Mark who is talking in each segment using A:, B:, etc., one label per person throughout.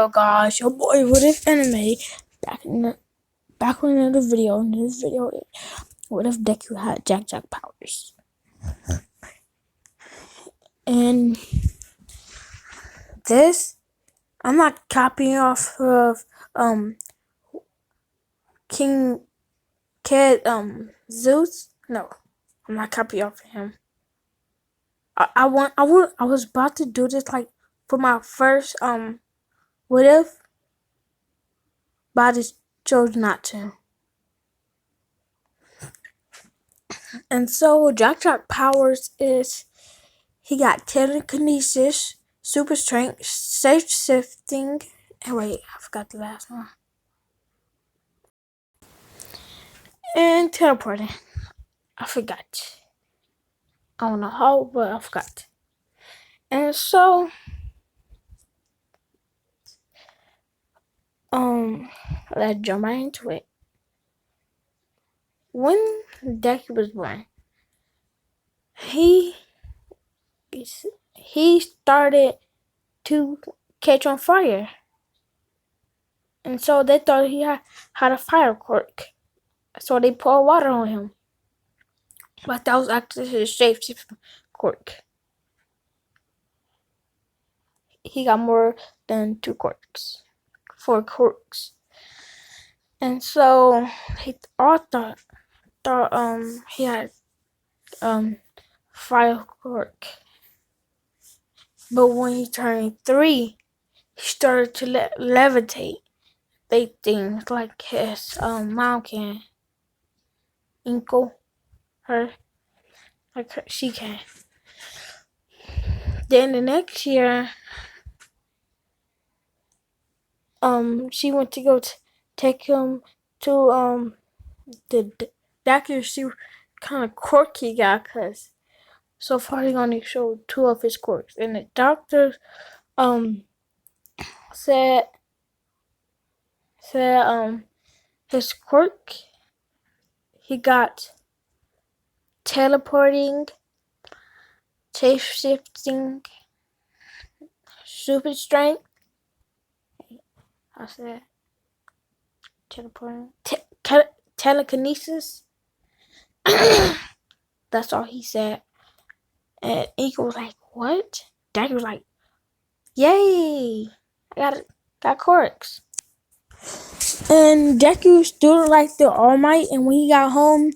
A: video, guys? Your boy What If Anime back in another video. In this video, what if Deku had Jack powers? And this, I'm not copying off of King Kid Zeus. No, I'm not copying off of him. I was about to do this like for my first what if, but I just chose not to. And so Jack powers is he got telekinesis, super strength, safe shifting. Wait, I forgot the last one. And teleporting. I forgot. I don't know how, but I forgot. And so let's jump right into it. When Deku was born, he started to catch on fire. And so they thought he had a fire quirk. So they poured water on him. But that was actually his shapeshifting quirk. He got more than 4 quirks. And so he all thought he had fire quirk. But when he turned 3, he started to levitate. They things like his mom can. Inkle her. Like she can. Then the next year, she went to go take him to the doctor. See what kind of quirk he got, cause so far he only showed 2 of his quirks, and the doctor said his quirk, he got teleporting, shape shifting, super strength. I said teleporting, telekinesis. That's all he said. And Eagle was like, "What?" Daddy was like, "Yay! I got quirks." And Deku still like the All Might, and when he got home,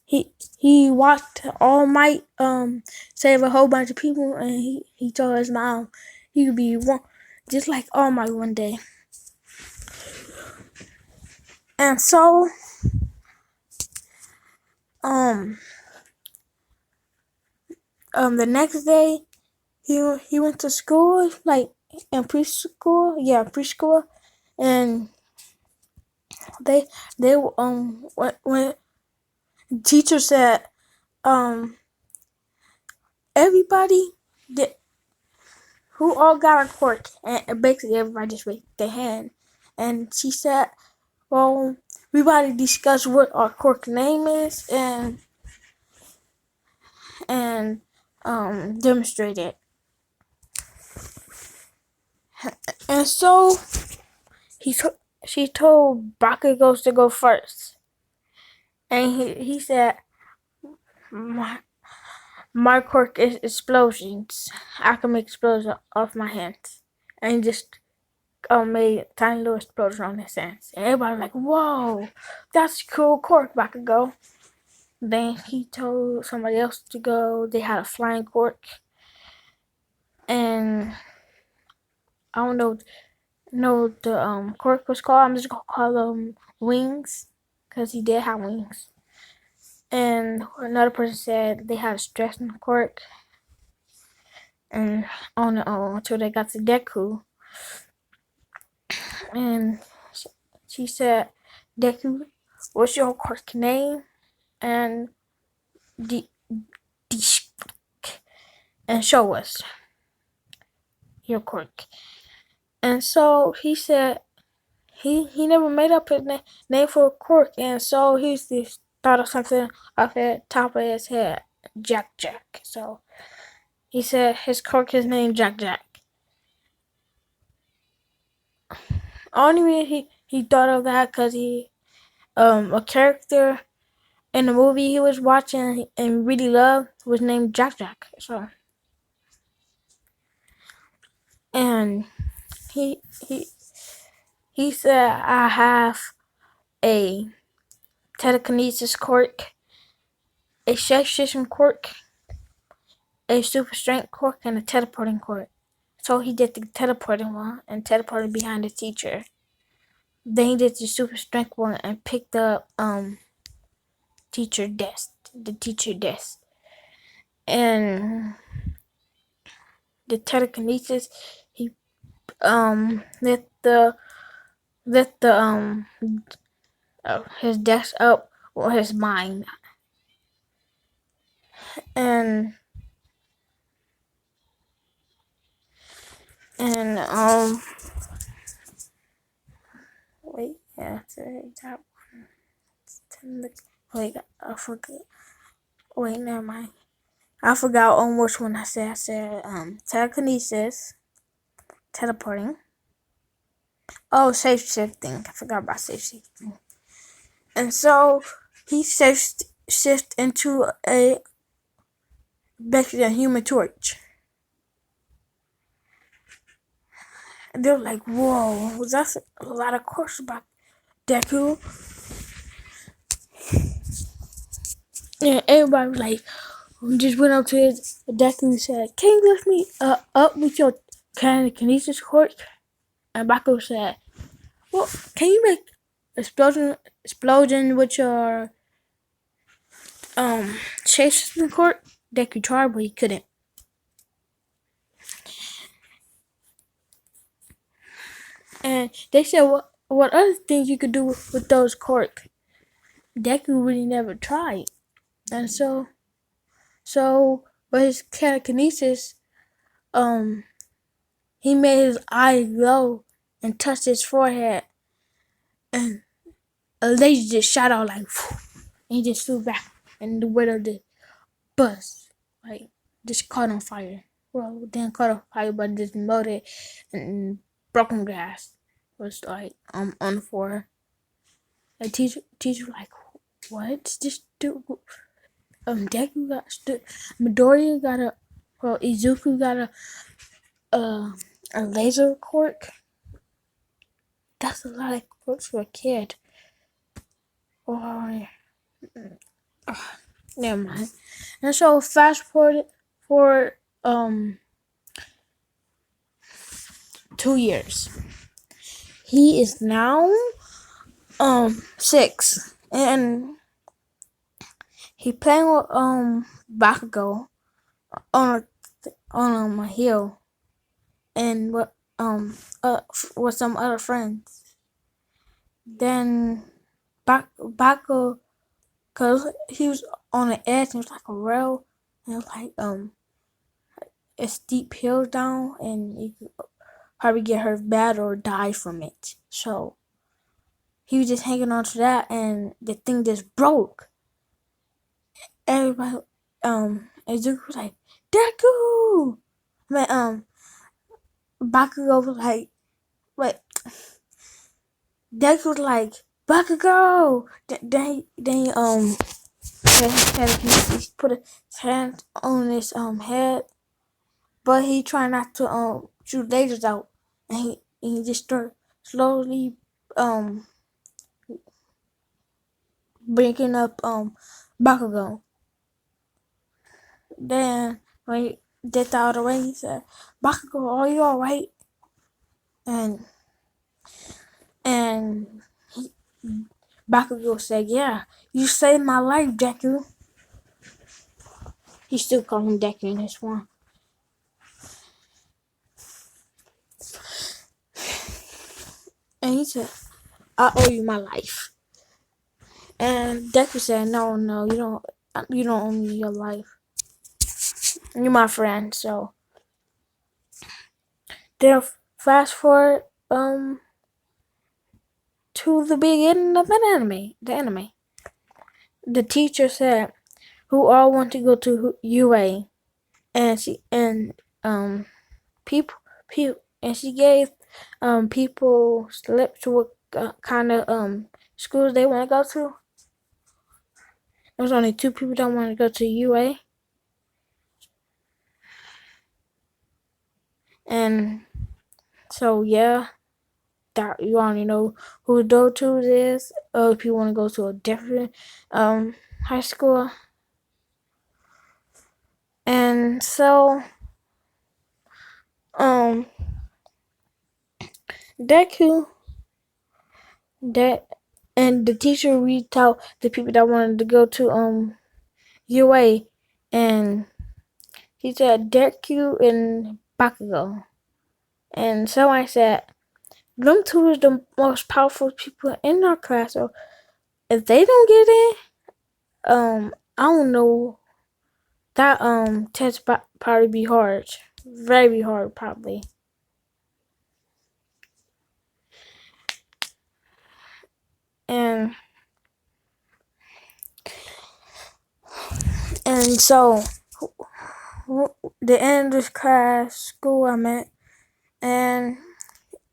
A: he watched All Might save a whole bunch of people, and he told his mom he could be one just like All Might one day. And so the next day he went to school, like in preschool, and they when teacher said everybody who all got a quirk, and basically everybody just raised their hand, and she said, well, everybody discuss what our quirk name is and demonstrate it. And so she told Bakugos to go first, and he said, my quirk is explosions. I can make explosions off my hands, and he just made a tiny little explosion on his hands, and everybody was like, "Whoa, that's a cool quirk, Bakugo." Then he told somebody else to go. They had a flying quirk, and I don't know what the quirk was called. I'm just gonna call them wings, cause he did have wings. And another person said they had a stressing quirk, and on until they got to Deku, and she said, "Deku, what's your quirk name?" And and show us your quirk. And so he said he never made up his name for a quirk, and so he just thought of something off the top of his head, Jack. So he said his quirk is named Jack. only reason he thought of that because a character in the movie he was watching and really loved was named Jack Jack. So and he he he said I have a telekinesis quirk, a shape-shifting quirk, a super strength quirk, and a teleporting quirk. So he did the teleporting one and teleported behind the teacher. Then he did the super strength one and picked up the teacher desk. And the telekinesis, he lit the his desk up with his mind. And and wait, yeah, that wait, I forgot. Wait, never mind. I forgot on which one I said. I said telekinesis, teleporting. Oh, shape shifting. I forgot about shape shifting. And so he shift into basically a human torch. And they were like, "Whoa, that's a lot of course about Deku." And everybody was like, just went up to his Deku and said, "Can you lift me up with your telekinesis quirk?" And Baku said, "Well, can you make explosion with your shape-shifting quirk?" Deku tried, but he couldn't. And they said, what other things you could do with those quirks? Deku really never tried. And so with his telekinesis, he made his eyes glow and touched his forehead, and a laser just shot out like, and he just flew back, and the window just bust, like just caught on fire. Well, didn't caught on fire, but just melted, and broken glass was like on the floor. The teacher like, what? Just do. Deku got Midoriya got Izuku got a laser quirk. That's a lot of quirks for a kid. Or never mind. And so fast forward for 2 years. He is now 6, and he playing with Bakugo on a hill, and with some other friends. Then Bakugo, cause he was on the edge, and it was like a rail, and it was like a steep hill down, and you could probably get hurt bad or die from it. So he was just hanging on to that, and the thing just broke. Everybody, Izuku was like, Deku! Man, Bakugo was like, wait. Deku was like, Bakugo! Then he put his hand on his head, but he tried not to shoot lasers out, and he just started slowly breaking up Bakugo. Then when he did that all the way, he said, Bakugo, are you alright? And Bakugo said, yeah, you saved my life, Deku. He still called him Deku in this one. And he said, I owe you my life. And Deku said, no, you don't owe me your life. You're my friend. So then fast forward to the beginning of the anime. The teacher said, who all want to go to UA, and people, and she gave people select to what kind of schools they want to go to. There's only 2 people that want to go to UA. And so yeah, that you already know who those 2 is. If you want to go to a different high school. And so deku that and the teacher reached out the people that wanted to go to UA, and he said Deku and Bakugo. And so I said, them 2 is the most powerful people in our class. So if they don't get in, I don't know. That test probably be hard, very hard probably. And so the end of this class, school I'm at, and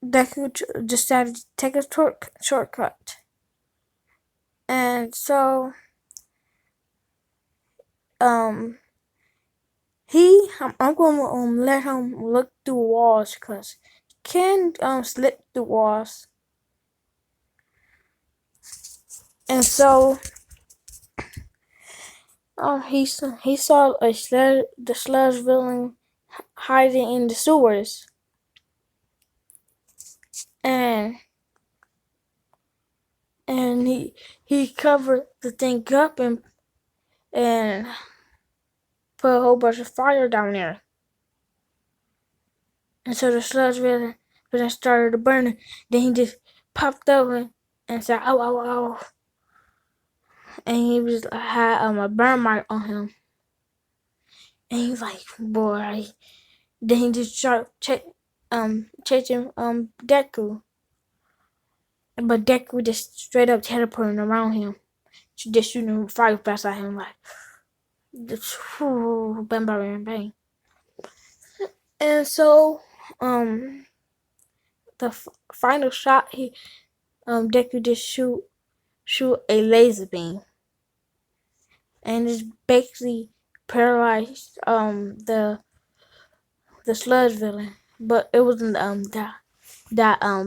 A: Deku decided to take a shortcut. And so I'm gonna let him look through walls, cause he can slip through walls. And so he saw the sludge villain hiding in the sewers, and he covered the thing up and put a whole bunch of fire down there. And so the sludge villain started to burn. Then he just popped up and said, "Ow, ow, ow!" And he had a burn mark on him. And he's like, "Boy!" Then he just started chasing Deku, but Deku just straight up teleporting around him, just shooting fire blast at him like, bang, bang, bang, bang. And so the final shot, Deku just shoot a laser beam, and it's basically paralyzed the sludge villain, but it wasn't that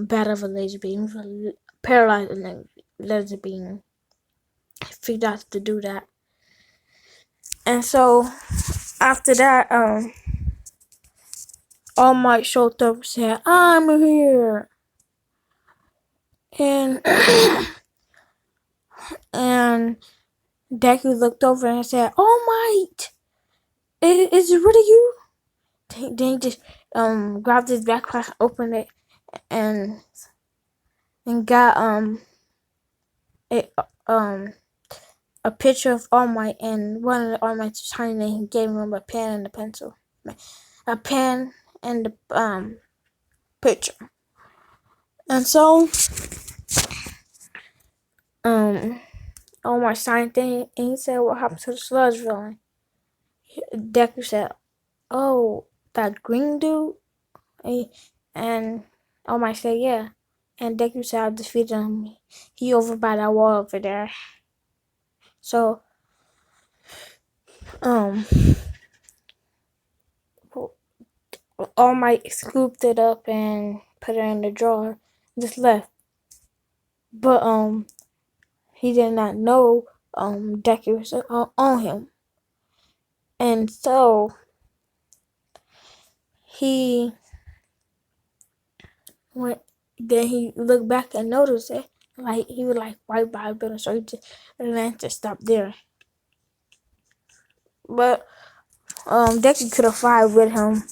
A: bad of a laser beam. It was a paralyzed laser beam. I figured out to do that, and so after that, All Might showed up and said, "I'm here," and and Deku looked over and said, "All Might, is it really you?" Then he just grabbed his backpack, opened it, and got a picture of All Might, and one of the All Mights was hiding, and he gave him a pen and a pencil, a pen and the picture. And so All Might signed thing, and he said, "What happened to the sludge villain?" Deku said, "Oh, that green dude?" And All Might said, "Yeah." And Deku said, "I defeated him. He over by that wall over there." So All Might scooped it up and put it in the drawer, and just left. But he did not know Deku was on him, and so he went. Then he looked back and noticed it. Like he was like right by the building, so he just ran to stop there. But Deku could have fought with him,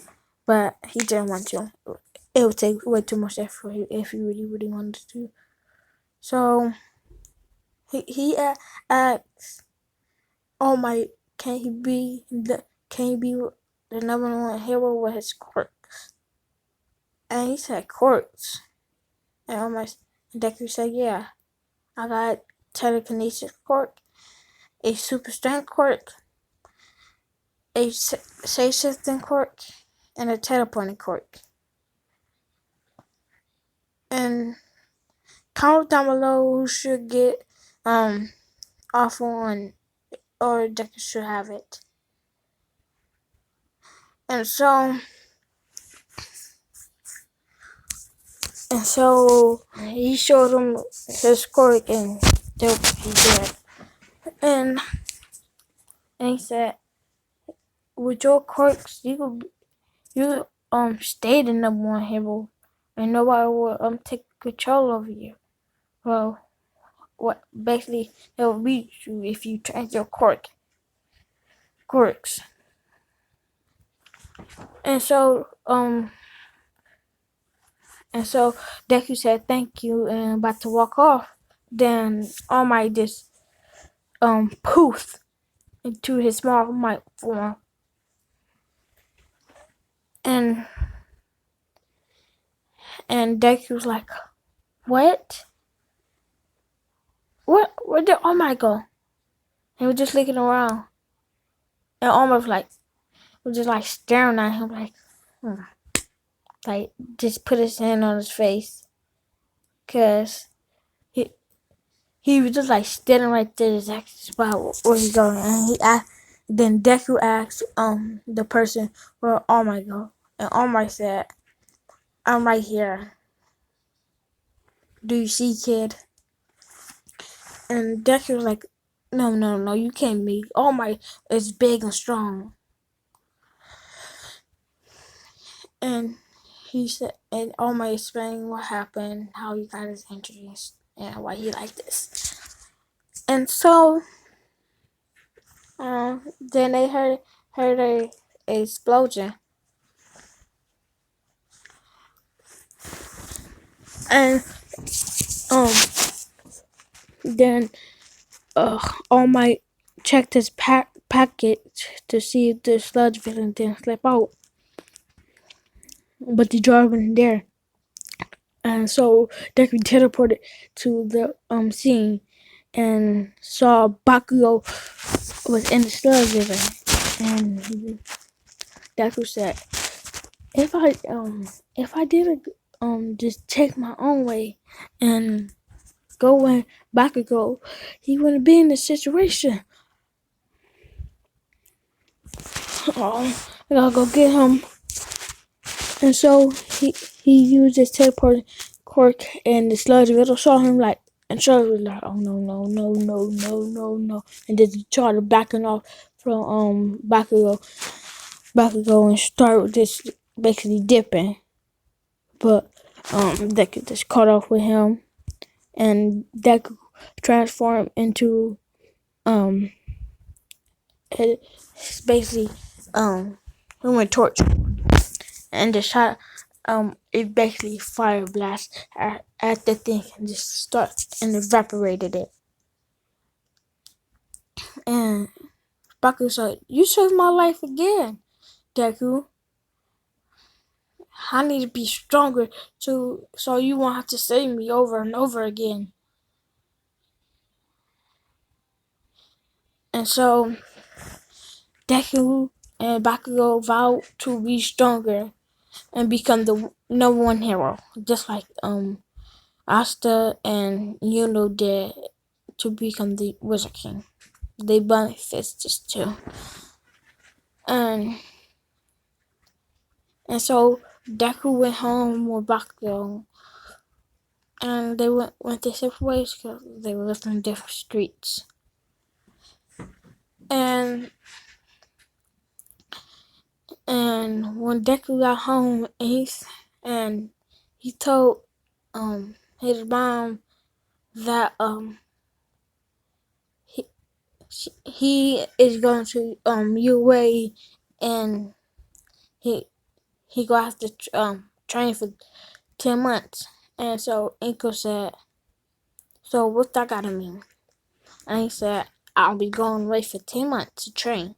A: but he didn't want to. It would take way too much effort if he really wanted to. So he asked, "Oh my, can he be the number 1 hero with his quirks?" And he said quirks, and Deku said, "Yeah, I got telekinesis quirk, a super strength quirk, a shape shifting quirk, and a teleporting quirk." And comment down below who should get off on, or Deku should have it. And so he showed him his quirk, and he did. And he said, with your quirks, you stay the number one hero, and nobody will take control over you. Well, what basically they'll beat you if you change your quirks. And so Deku said thank you and about to walk off. Then All Might just poof into his small might form. And Deku was like, what? Where did All Might go? He was just looking around. And All Might was just like staring at him like just put his hand on his face. Cause he was just like standing right there, exact spot where he's going. And then Deku asked the person where All Might go, and All Might said, "I'm right here. Do you see, kid?" And Deku was like, "No, you can't be. All Might is big and strong." And he said, and All Might explained what happened, how he got his injuries, and why he like this. And so then they heard a explosion, and then All Might checked his packet to see if the sludge villain didn't slip out, but the jar wasn't there. And so Deku teleported to the scene and saw Bakugo was in the sludge villain, and Deku said, if I didn't just take my own way and go where Bakugo, he wouldn't be in this situation. Oh, I gotta go get him. And so he used his teleport quirk, and the sludge riddle saw him and Sludge was like, oh no, and then he started backing off from Bakugo and started just basically dipping, but Deku just caught off with him, and Deku transformed into it's basically Human Torch, and the shot it basically fire blast at the thing and just start and evaporated it. And Baku said, "You saved my life again, Deku. I need to be stronger so you won't have to save me over and over again." And so Deku and Bakugo vowed to be stronger and become the number one hero, just like Asta and Yuno did to become the Wizard King. They bumped fists too. And so Deku went home with Bakugo, and they went their separate ways because they were living in different streets. And when Deku got home, and he told his mom that he is going to UA, and he gonna have to train for 10 months. And so Inko said, "So what's that gotta mean?" And he said, "I'll be going away for 10 months to train."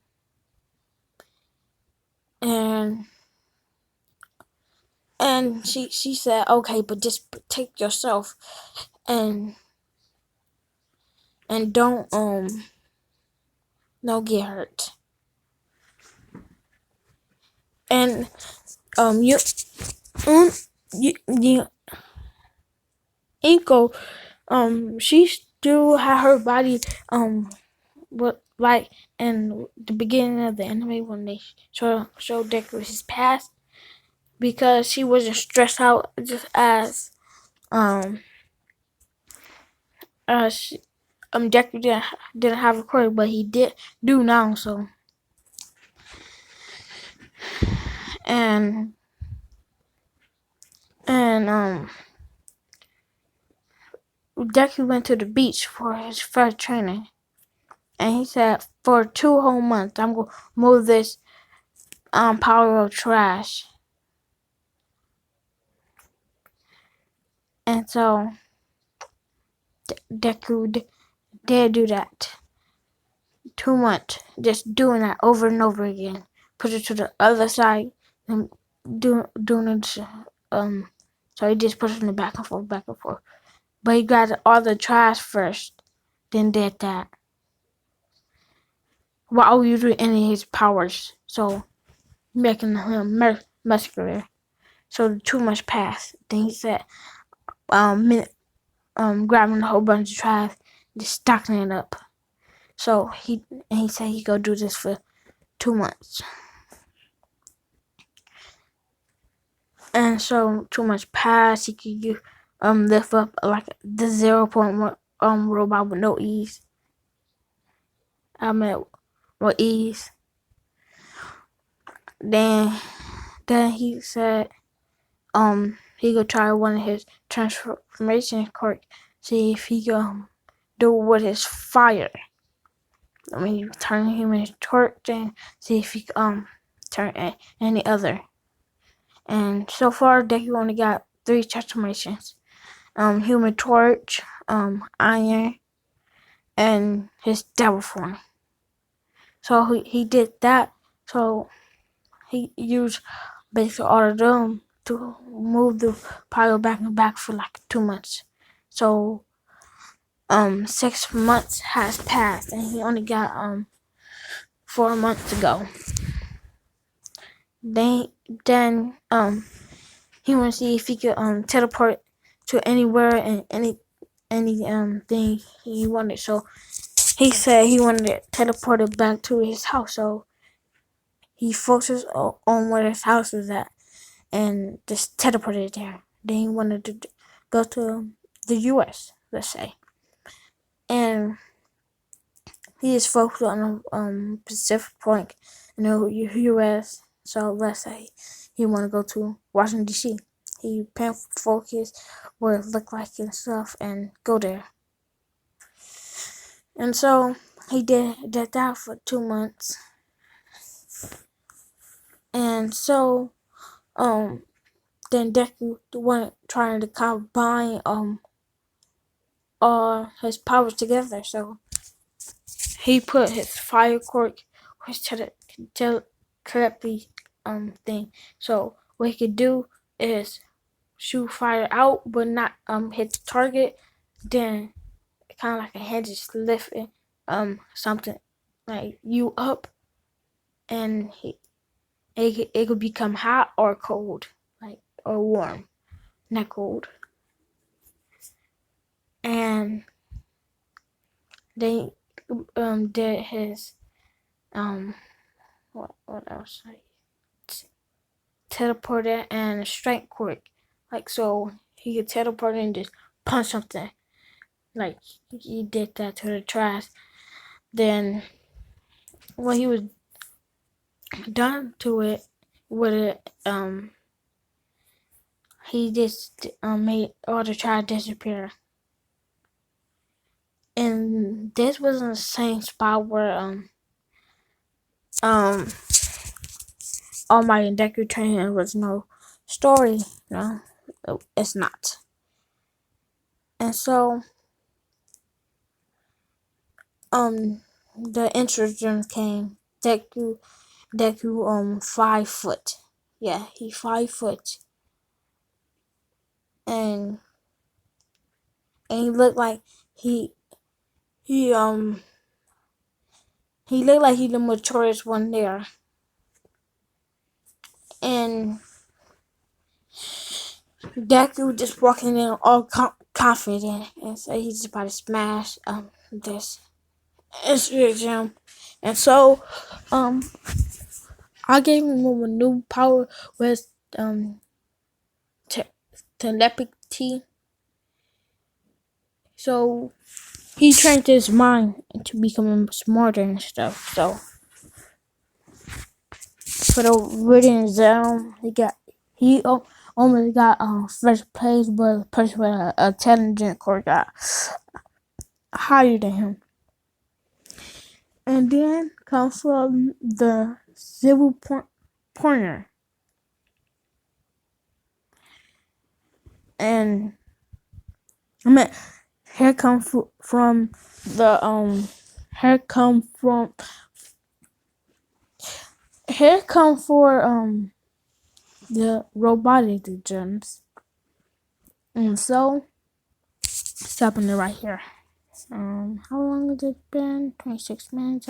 A: And she said, "Okay, but just protect yourself and don't get hurt." And you Inko, she still had her body, what like in the beginning of the anime when they showed Deku his past, because she wasn't stressed out just um she, Deku didn't have a quirk, but he do now. So and and Deku went to the beach for his first training, and he said, for 2 whole months I'm gonna move this pile of trash. And so Deku did do that 2 months, just doing that over and over again. Put it to the other side and doing it. So he just put it in the back and forth, back and forth. But he got all the trash first, then did that while using any of his powers. So making him muscular. So the 2 months passed. Then he said, grabbing a whole bunch of trash, just stacking it up. So he said he go do this for 2 months. And so 2 months passed. He could lift up like the 0.1 robot with no ease. With ease. Then he said he could try one of his transformation quirk, see if he can do it with his fire. I mean, turn him into torch and see if he can turn any other. And so far, Deku only got 3 transformations: Human Torch, Iron, and his Devil Form. So he did that. So he used basically all of them to move the pile back and back for like 2 months. So 6 months has passed, and he only got 4 months to go. Then he want to see if he could teleport to anywhere and any thing he wanted. So he said he wanted to teleport it back to his house. So he focuses on where his house was at and just teleported it there. Then he wanted to go to the U.S., let's say, and he is focused on a Pacific point in the U.S. So let's say he want to go to Washington D.C. He focus what it look like and stuff and go there. And so he did that for 2 months. And so then Deku went trying to combine all his powers together. So he put his fire quirk, which telepathy thing. So what he could do is shoot fire out but not hit the target. Then kind of like a hand just lifting something like you up, and it could become hot or cold, like, or warm, not cold. And they did his what else? Teleporter and strength quirk, like, so he could teleport and just punch something. Like he did that to the trash. Then when he was done to it with it, he just made all the trash disappear. And this was in the same spot where All Might and Deku training was no story. No, it's not. And so the introduction came. Deku 5 foot. Yeah, he 5 foot. And he looked like he looked like he the maturest one there. And Deku just walking in all confident and say he's about to smash this Instagram. And so I gave him a new power with telepathy. So he trained his mind to becoming smarter and stuff. So for the written exam, he almost got first place, but the person with a intelligent core got higher than him. And then comes from the civil pointer. And I mean, here come from the here come from here come for the robotic gems. And so stopping it right here. How long has it been? 26 minutes.